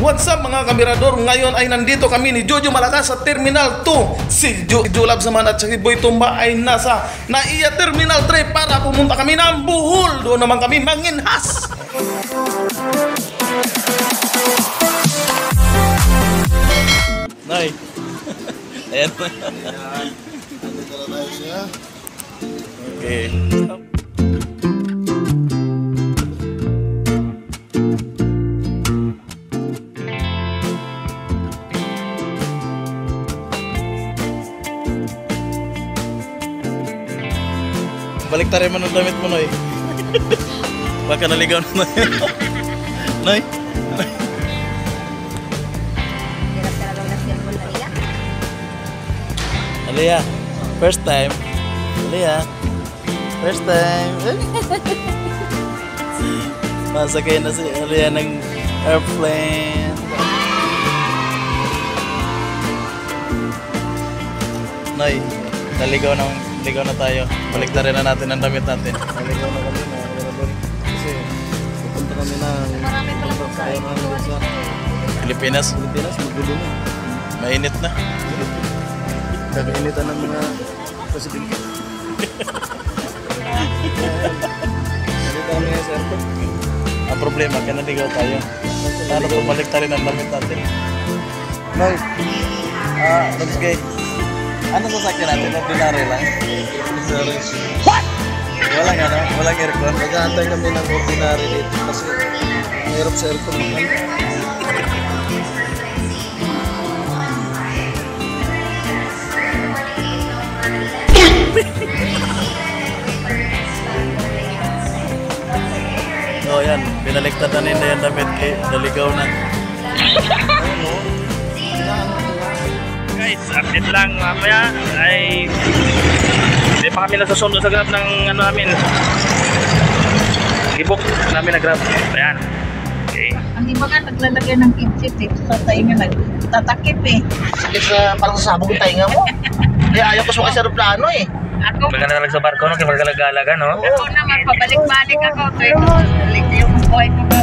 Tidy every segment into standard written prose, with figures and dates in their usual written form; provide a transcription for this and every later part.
What's up mga kamirador? Ngayon ay nandito kami ni Jojo Malakas sa Terminal 2. Si Julab Saman at si Boy Tumba ay nasa Naiya Terminal 3 para pumunta kami ng Bohol. Doon naman kami manginhas. Nay. Ayan. Okay. Balik tayo mo ng damit mo, Noy. Baka naligaw na. Noy. Aliyah, first time. Aliyah, first time. Masakay na si Aliyah ng airplane. Noy, naligaw na tayo. Balik na rin na natin ang damit natin. Naligaw na kami na. Kasi pupunta kami ng Pilipinas. Magulo na. Mainit na. Kakainitan ng mga presidente. Nakita kami nga sa airport. Ang problema, kaya naligaw tayo. Ano kung balik tayo ng damit natin? Noy, Robsgay, ano sasakyan natin? Ordinary lang? What? Walang aircon. Nag-aantay kami ng ordinary dito kasi mahirap sa aircon. Oh yan, binaliktad na nila yung damit kay naligaw na. Guys, update lang mamaya ay hindi pa kami nasusundo sa grab ng ano namin. I-book namin na grab. Ayan. Okay. Ang iba nga naglalagay ng kitsit eh. Sa tayo nga nagtatakip eh. Sige sa parang sabog yung tainga mo. Kaya ayaw ko sumakay sa aeroplano eh. Ako, Baga na sa barko, no? Kaya magkalagalaga, no? ako naman, pabalik-balik ako. Kaya balik yung buhay ko ba?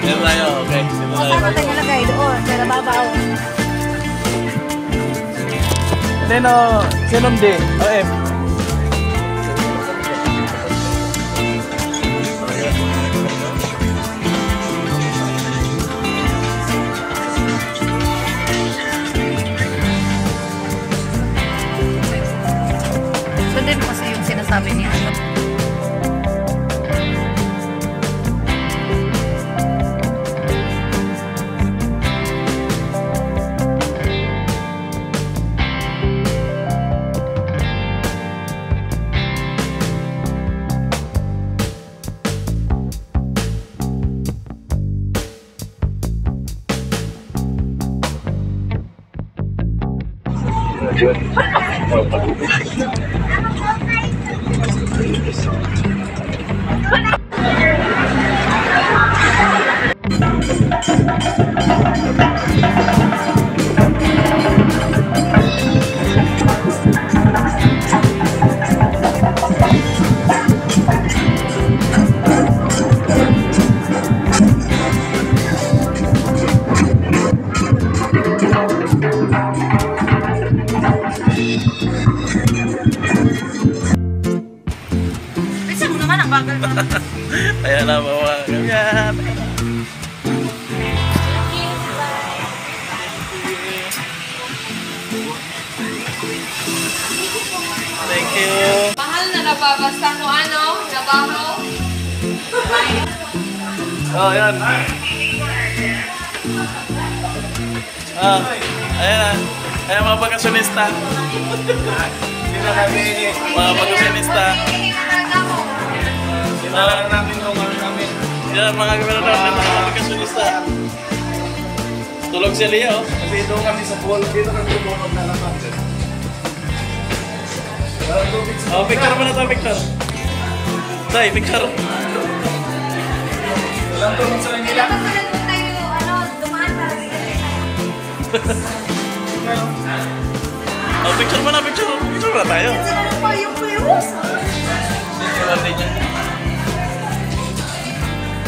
Dito tayo, okay. Dito tayo. Saan natin nilagay doon? Sa nababaw. Neno, sinong di? OM. Sundin mo kasi yung sinasabi niya. Bisa mo naman ang bagal mo. Ayan na mga ganyan. Thank you. Mahal na nababasa mo ano, nabaho. Oh, ayan. Ayan. Ayan mga bakasyonista. Mga bakasyonista. Yan mga gobernador ng mga bakasyonista. Tulog si Leo. Dito kami sa pool, dito kami tumulog na naman. Oh, picture mo na to, picture. Tay, picture. Walang tulong sa kanila. Oh, picture mo na, picture. Picture mo na tayo.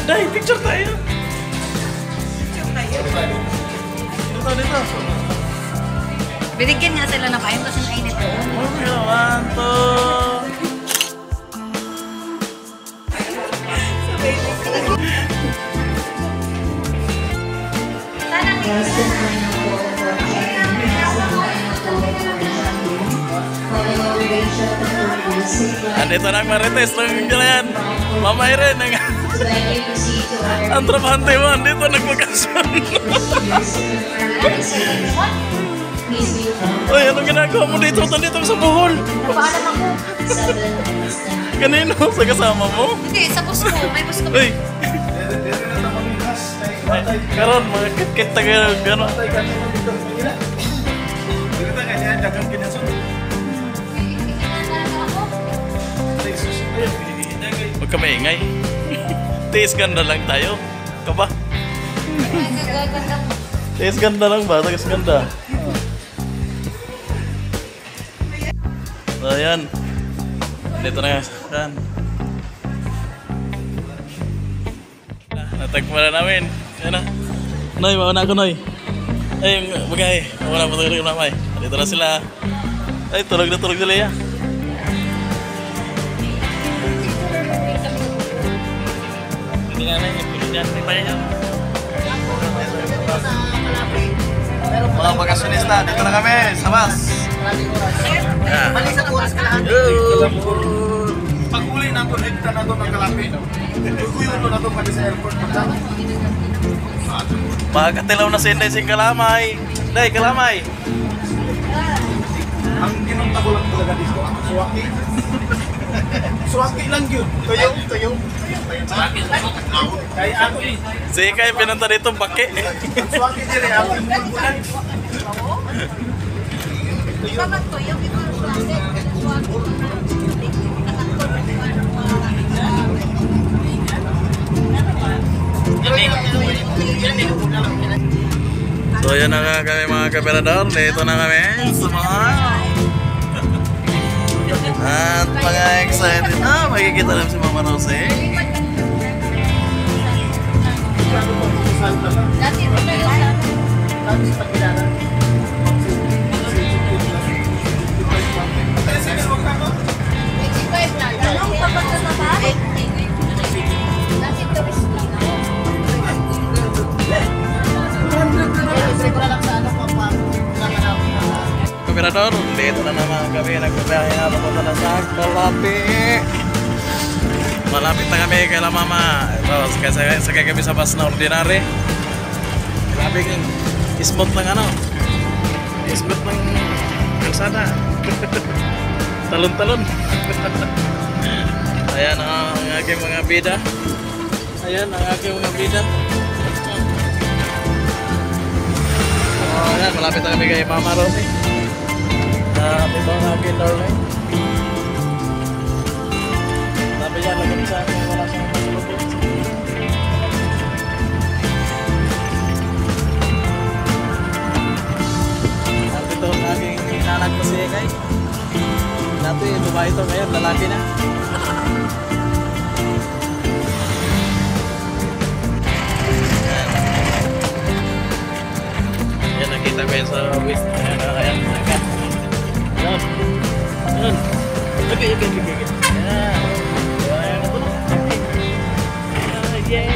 Day, picture tayo. Dito. Binigyan nga sila ng kain kasi mainit ko. Okay, one, two. Andito na ang marites ng galayan. Mama Irene, ang trabahante mo, andito nagpagkasyon. Uy, anong ginagawa mo dito? Nandito sa buhol. Paalam ako. Kanino? Sa kasama mo? Hindi, sa bus ko. May bus ko. Uy! Karon, mga kit-kit taga gano'n. Huwag ka maingay. Tiis ganda lang tayo. Kaba? Tiis ganda lang ba? Tiis ganda. So, ayan. Dito na yan. Natagpo na namin. Ayan na. Noy, mauna ako, Noy. Ay, yung bagay. Mauna mo tulog na, May. Dito na sila. Ay, tulog sila, ya. Hindi nga na yung pilihan. May paya yan. Mga bakasyonista, dito na kami. Sa bus. Malisang oras ka lahat. Pag uli na konekta na doon ng Kalapi, kukuyon na doon pati sa airport. Magkatilaw na si Inday sing Kalamay. Day, Kalamay. Ang ginunta ko lang talaga dito, suwaki. Suwaki lang yun. Tuyo. Kaya ako eh. Si Ikay pinunta dito, baki. Ang suwaki dire, ako yung bulbulan. So yun na nga kami mga kaperador. Dito na kami sa mga at mga excited na makikita namin si Mama Rose. Dati ito na yung Tapos sa pagkilala. Anong kapagod na ba? Dati tourist lang ako. Siguro lang sa ano pa Kaperador, dito na naman kami. Nagbabiyahe na papunta na sa Kalapi. Malapit na kami kay La Mama. Ito, sakay kami sa bus na ordinary. Grabe yung smooth ng ano. Smooth ng kalsada. Talon-talon. Ayan ang aking mga bida. Ayan ang aking mga bida. Oh, ayan, malapit na kami kay Mama Rosie. ating mga kinderline. Sabi niya, lagot sa akin, wala siyang masulubot. Ito ang aking inanak ko si Ekay. Dati, babae ito ngayon, lalaki na. Yan, nakita ko yan sa wrist. Ayan, ayan, ayan. Yan. Yan. Okay. Yan. Ayan, ito na. Yeah.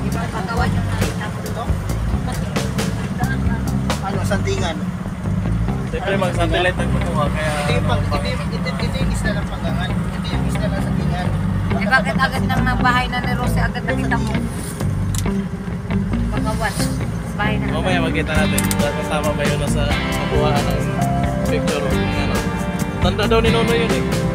Iba pagawa yung nakita mo dito. Ano, santingan. Siyempre, mag-satellite nagpatuha. Kaya, Ito yung isla ng panggangan. Ito yung isla ng santingan. Eh bakit agad nang bahay na ni Rose agad nakita mo? Pagawas. Bahay na. mamaya magkita natin. Kasama ba yun sa kabuhaan ng picture? Ano? Tanda daw ni Nono yun eh.